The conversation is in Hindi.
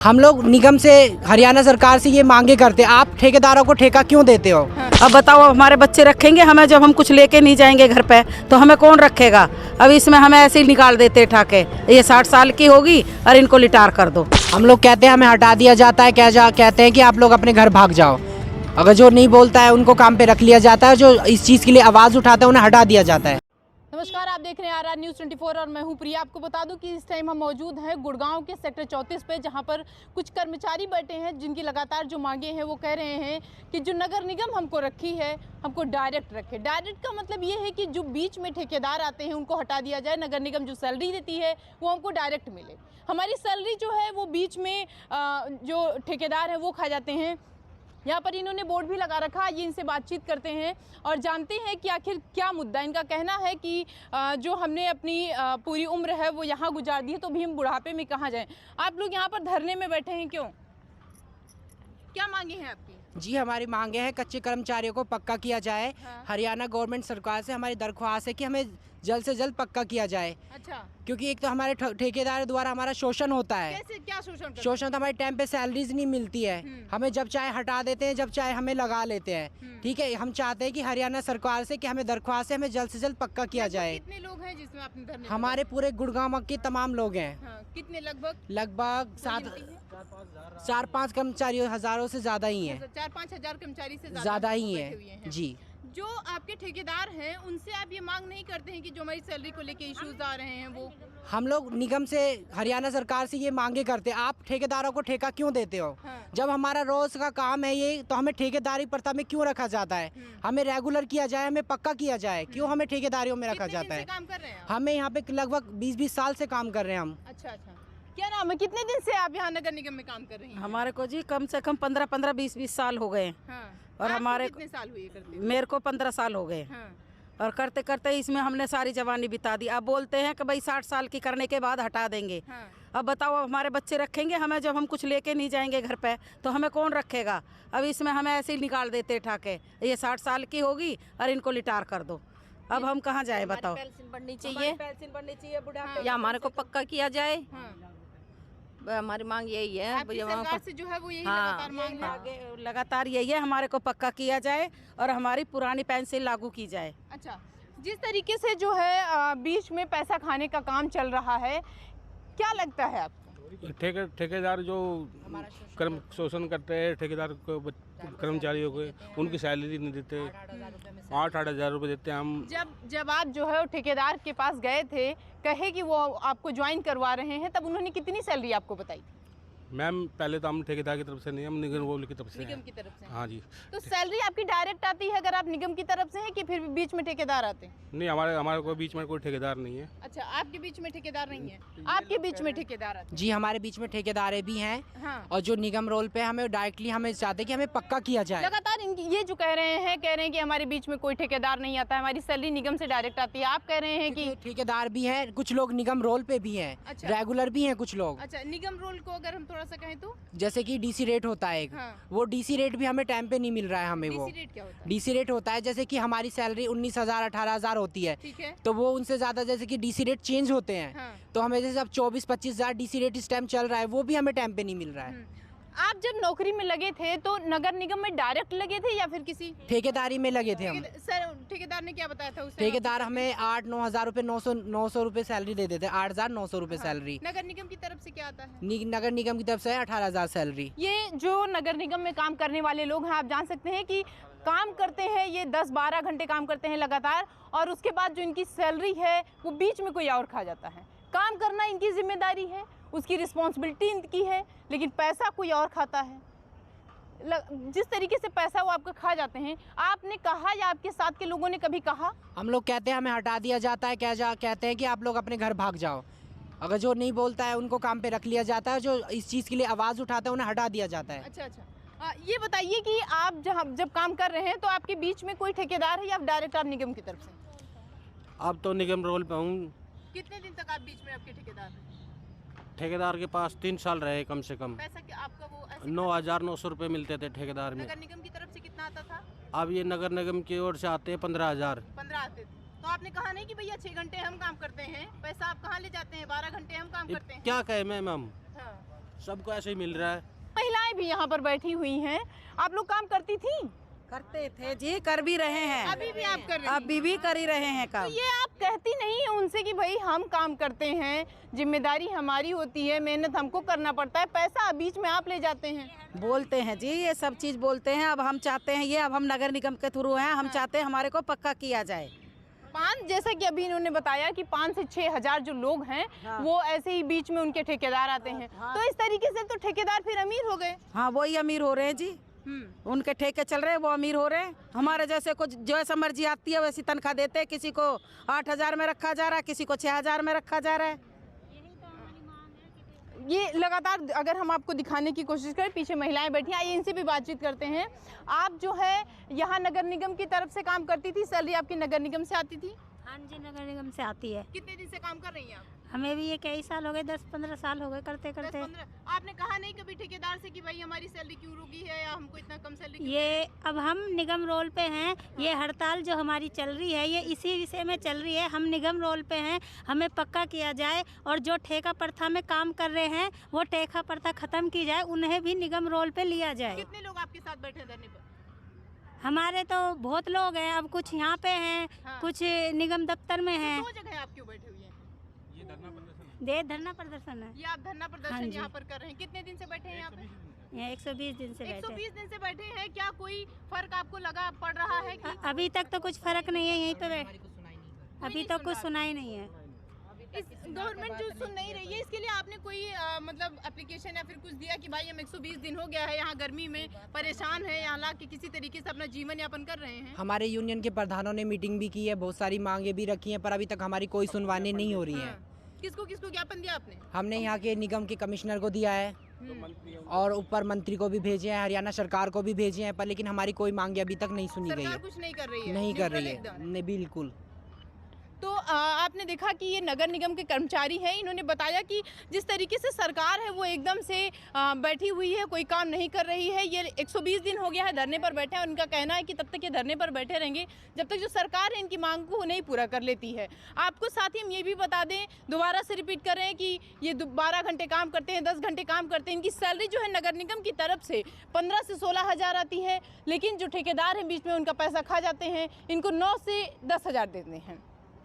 हम लोग निगम से, हरियाणा सरकार से ये मांगे करते हैं, आप ठेकेदारों को ठेका क्यों देते हो? अब बताओ, हमारे बच्चे रखेंगे हमें, जब हम कुछ लेके नहीं जाएंगे घर पे तो हमें कौन रखेगा? अब इसमें हमें ऐसे ही निकाल देते ठाके, ये 60 साल की होगी और इनको लिटार कर दो। हम लोग कहते हैं हमें हटा दिया जाता है, कहते हैं कि आप लोग अपने घर भाग जाओ। अगर जो नहीं बोलता है उनको काम पे रख लिया जाता है, जो इस चीज़ के लिए आवाज़ उठाता है उन्हें हटा दिया जाता है। नमस्कार, आप देख रहे हैं RR न्यूज़ 24 और मैं हूं प्रिया। आपको बता दूं कि इस टाइम हम मौजूद हैं गुड़गांव के सेक्टर 34 पे, जहां पर कुछ कर्मचारी बैठे हैं जिनकी लगातार जो मांगे हैं वो कह रहे हैं कि जो नगर निगम हमको रखी है, हमको डायरेक्ट रखे। डायरेक्ट का मतलब ये है कि जो बीच में ठेकेदार आते हैं उनको हटा दिया जाए। नगर निगम जो सैलरी देती है वो हमको डायरेक्ट मिले। हमारी सैलरी जो है वो बीच में जो ठेकेदार है वो खा जाते हैं। यहाँ पर इन्होंने बोर्ड भी लगा रखा है, ये इनसे बातचीत करते हैं और जानते हैं कि आखिर क्या मुद्दा। इनका कहना है कि जो हमने अपनी पूरी उम्र है वो यहाँ गुजार दी है, तो भी हम बुढ़ापे में कहाँ जाएं। आप लोग यहाँ पर धरने में बैठे हैं, क्यों? क्या मांगे हैं आपकी? जी, हमारी मांगे हैं कच्चे कर्मचारियों को पक्का किया जाए। हाँ। हरियाणा गवर्नमेंट सरकार से हमारी दरख्वास्त है कि हमें जल्द से जल्द पक्का किया जाए। अच्छा, क्योंकि एक तो हमारे ठेकेदार द्वारा हमारा शोषण होता है। कैसे, क्या शोषण करते हैं? शोषण तो हमारे टाइम पे सैलरीज नहीं मिलती है, हमें जब चाहे हटा देते हैं, जब चाहे हमें लगा लेते हैं। ठीक है, हम चाहते हैं कि हरियाणा सरकार से कि हमें दरख्वास्त है, हमें जल्द से जल्द पक्का किया जाए। कितने लोग हैं जिसमें आपने धरने में हमारे पूरे गुड़गांव के तमाम लोग हैं। हाँ, कितने? लगभग 4-5 कर्मचारियों, हजारों से ज्यादा ही हैं। 4-5 हजार कर्मचारी से ज्यादा ही बैठे हुए हैं जी। जो आपके ठेकेदार हैं उनसे आप ये मांग नहीं करते हैं कि जो हमारी सैलरी को लेके इश्यूज आ रहे हैं वो? हम लोग निगम से, हरियाणा सरकार से ये मांगे करते हैं, आप ठेकेदारों को ठेका क्यों देते हो? हाँ। जब हमारा रोज का काम है ये, तो हमें ठेकेदारी प्रथा में क्यों रखा जाता है? हमें रेगुलर किया जाए, हमें पक्का किया जाए, क्यों हमें ठेकेदारियों में रखा जाता है? काम कर रहे हैं आप? हमें यहाँ पे लगभग 20-20 साल से काम कर रहे हैं हम। अच्छा, क्या नाम है? कितने दिन से आप यहाँ नगर निगम में काम कर रही हैं? हमारे को जी कम से कम 15-15, 20-20 साल हो गए। हाँ। और हमारे कितने साल हुए करते? मेरे को 15 साल हो गए। हाँ। और करते करते इसमें हमने सारी जवानी बिता दी। अब बोलते हैं कि भाई 60 साल की करने के बाद हटा देंगे। हाँ। अब बताओ, हमारे बच्चे रखेंगे हमें, जब हम कुछ लेके नहीं जाएंगे घर पे तो हमें कौन रखेगा? अब इसमें हमें ऐसे ही निकाल देते ठाके, ये 60 साल की होगी और इनको लिटार कर दो। अब हम कहाँ जाए बताओ? पेंशन बढ़नी चाहिए, पेंशन बढ़नी चाहिए बुढ़ापे। या हमारे को पक्का किया जाए। हाँ। हमारी मांग यही है। आपकी सरकार से जो है वो यही हाँ। लगातार मांग है। आगे लगातार यही है, हमारे को पक्का किया जाए और हमारी पुरानी पेंशन लागू की जाए। अच्छा, जिस तरीके से जो है बीच में पैसा खाने का काम चल रहा है, क्या लगता है आपको? ठेकेदार जो कर्म शोषण करते हैं, ठेकेदार को कर्मचारियों को उनकी सैलरी नहीं देते, 8-8 हज़ार रुपये देते हैं हम। जब आप जो है ठेकेदार के पास गए थे, कहे कि वो आपको ज्वाइन करवा रहे हैं, तब उन्होंने कितनी सैलरी आपको बताई? मैम, पहले तो हम ठेकेदार की तरफ से नहीं, हम निगम बोर्ड की तरफ से हैं। निगम की तरफ से? हाँ जी। तो सैलरी आपकी डायरेक्ट आती है अगर आप निगम की तरफ से हैं, कि फिर बीच में ठेकेदार आते हैं? नहीं, हमारे कोई बीच में कोई ठेकेदार नहीं है। अच्छा, आपके बीच में ठेकेदार नहीं है, आपके बीच में ठेकेदार आते जी, हमारे बीच में ठेकेदार भी हैं। हाँ। और जो निगम रोल पे हमें डायरेक्टली, हमें चाहते हैं कि हमें पक्का किया जाए। लगातार इनकी ये जो कह रहे हैं कि हमारे बीच में कोई ठेकेदार नहीं आता है, हमारी सैलरी निगम से डायरेक्ट आती है। आप कह रहे हैं कि ठेकेदार भी हैं, कुछ लोग निगम रोल पे भी हैं। अच्छा। रेगुलर भी हैं कुछ लोग। अच्छा, निगम रोल को अगर हम थोड़ा सा कहें तो? जैसे कि डीसी रेट होता है एक, हाँ। वो डीसी रेट भी हमें टाइम पे नहीं मिल रहा है हमें। वो डीसी रेट क्या होता है? डीसी रेट होता है जैसे कि हमारी सैलरी 19,000 18,000 होती है, ठीक है। तो वो उनसे ज्यादा, जैसे कि डीसी रेट चेंज होते हैं। हाँ। तो हमें जैसे अब 24-25 हज़ार डीसी रेट इस टाइम चल रहा है, वो भी हमें टाइम पे नहीं मिल रहा है। आप जब नौकरी में लगे थे तो नगर निगम में डायरेक्ट लगे थे या फिर किसी ठेकेदारी में लगे थे हम। सर, ठेकेदार ने क्या बताया था उस टाइम? ठेकेदार हमें 8-9 हज़ार रुपये, 900 रुपये सैलरी दे देते, 8,900 रुपये सैलरी। नगर निगम की तरफ से क्या आता है? नगर निगम की तरफ से 18,000 सैलरी। ये जो नगर निगम में काम करने वाले लोग हैं, आप जान सकते हैं कि काम करते हैं, ये 10-12 घंटे काम करते हैं लगातार, और उसके बाद जो इनकी सैलरी है वो बीच में कोई और खा जाता है। काम करना इनकी जिम्मेदारी है, उसकी रिस्पॉन्सिबिलिटी इनकी है, लेकिन पैसा कोई और खाता है। जिस तरीके से पैसा वो आपका खा जाते हैं, आपने कहा या आपके साथ के लोगों ने कभी कहा? हम लोग कहते हैं हमें हटा दिया जाता है, कहते हैं कि आप लोग अपने घर भाग जाओ। अगर जो नहीं बोलता है उनको काम पे रख लिया जाता है, जो इस चीज़ के लिए आवाज़ उठाता है उन्हें हटा दिया जाता है। अच्छा, ये बताइए कि आप जब काम कर रहे हैं तो आपके बीच में कोई ठेकेदार है या डायरेक्ट आप निगम की तरफ से? अब तो निगम रोल पे हूँ। कितने दिन तक आप बीच में आपके ठेकेदार हैं? ठेकेदार के पास 3 साल रहे कम से कम। पैसा क्या आपका वो ऐसे 9,900 रुपये मिलते थे ठेकेदार में। नगर निगम की तरफ से कितना आता था? अब ये नगर निगम की ओर से आते हैं 15,000। 15 आते थे। तो आपने कहा नहीं कि भैया 6 घंटे हम काम करते हैं, पैसा आप कहाँ ले जाते हैं? 12 घंटे हम काम करते हैं। क्या कहे मैम हम? हाँ। सबको ऐसे ही मिल रहा है। महिलाएं भी यहाँ पर बैठी हुई हैं। आप लोग काम करती थी? करते थे जी, कर भी रहे हैं। अभी भी आप कर रहे हैं? अभी भी कर ही रहे हैं तो काम। ये आप कहती नहीं है उनसे कि भाई हम काम करते हैं, जिम्मेदारी हमारी होती है, मेहनत हमको करना पड़ता है, पैसा बीच में आप ले जाते हैं? बोलते हैं जी, ये सब चीज़ बोलते हैं। अब हम चाहते हैं, ये अब हम नगर निगम के थ्रू हैं, हम चाहते हैं हमारे को पक्का किया जाए। जैसा कि अभी इन्होंने बताया कि 5 से 6 हजार जो लोग हैं वो ऐसे ही बीच में उनके ठेकेदार आते हैं। तो इस तरीके से तो ठेकेदार फिर अमीर हो गए। हाँ, वही अमीर हो रहे हैं जी। उनके ठेके चल रहे हैं, वो अमीर हो रहे हैं। हमारे जैसे कुछ जैसा मर्जी आती है वैसी तनख्वाह देते हैं। किसी को 8,000 में रखा जा रहा है, किसी को 6,000 में रखा जा रहा है। ये लगातार अगर हम आपको दिखाने की कोशिश करें, पीछे महिलाएं बैठी हैं, आइए इनसे भी बातचीत करते हैं। आप जो है यहाँ नगर निगम की तरफ से काम करती थी, सैलरी आपकी नगर निगम से आती थी? हाँ जी, नगर निगम से आती है। कितने दिन से काम कर रही हैं आप? हमें भी ये कई साल हो गए, 10-15 साल हो गए करते करते। 10-15। आपने कहा नहीं कभी ठेकेदार से कि भाई हमारी सैलरी क्यों रुकी है या हमको इतना कम सैलरी? ये अब हम निगम रोल पे हैं। ये हड़ताल जो हमारी चल रही है ये इसी विषय में चल रही है। हम निगम रोल पे हैं, हमें पक्का किया जाए और जो ठेका प्रथा में काम कर रहे हैं वो ठेका प्रथा खत्म की जाए, उन्हें भी निगम रोल पे लिया जाए। कितने लोग आपके साथ बैठे धरने पर? हमारे तो बहुत लोग हैं। अब कुछ यहाँ पे हैं, कुछ निगम दफ्तर में हैं। दो जगह आप क्यों बैठे हुए हैं? ये धरना प्रदर्शन धरना प्रदर्शन है। ये आप धरना हाँ प्रदर्शन जी। यहाँ पर कर रहे हैं? कितने दिन से बैठे हैं यहाँ पे? यहाँ 120 दिन से बैठे। 120 दिन से बैठे हैं। क्या कोई फर्क आपको लगा पड़ रहा है कि? अभी तक तो कुछ फर्क नहीं है यहीं पे। अभी तो कुछ सुना ही नहीं है। इस गवर्नमेंट जो सुन नहीं रही है, इसके लिए आपने कोई मतलब एप्लीकेशन या फिर कुछ दिया कि भाई हम 120 दिन हो गया है यहाँ गर्मी में परेशान है, यहाँ ला के किसी तरीके से अपना जीवन यापन कर रहे हैं? हमारे यूनियन के प्रधानों ने मीटिंग भी की है, बहुत सारी मांगे भी रखी हैं, पर अभी तक हमारी कोई सुनवाई नहीं हो रही है। किसको किसको ज्ञापन दिया आपने? हमने यहाँ के निगम के कमिश्नर को दिया है और ऊपर मंत्री को भी भेजे हैं, हरियाणा सरकार को भी भेजे हैं, पर लेकिन हमारी कोई मांगे अभी तक नहीं सुनी गई सरकार है। कुछ नहीं कर रही है? नहीं कर रही न्यूट्रल है, एकदम। नहीं, बिल्कुल। तो आपने देखा कि ये नगर निगम के कर्मचारी हैं। इन्होंने बताया कि जिस तरीके से सरकार है वो एकदम से बैठी हुई है, कोई काम नहीं कर रही है। ये 120 दिन हो गया है धरने पर बैठे हैं और उनका कहना है कि तब तक ये धरने पर बैठे रहेंगे जब तक जो सरकार है इनकी मांग को नहीं पूरा कर लेती है। आपको साथ ही हम ये भी बता दें, दोबारा से रिपीट कर रहे हैं कि ये 12 घंटे काम करते हैं, 10 घंटे काम करते हैं। इनकी सैलरी जो है नगर निगम की तरफ से 15 से 16 हज़ार आती है, लेकिन जो ठेकेदार हैं बीच में उनका पैसा खा जाते हैं, इनको 9 से 10 हज़ार देते हैं।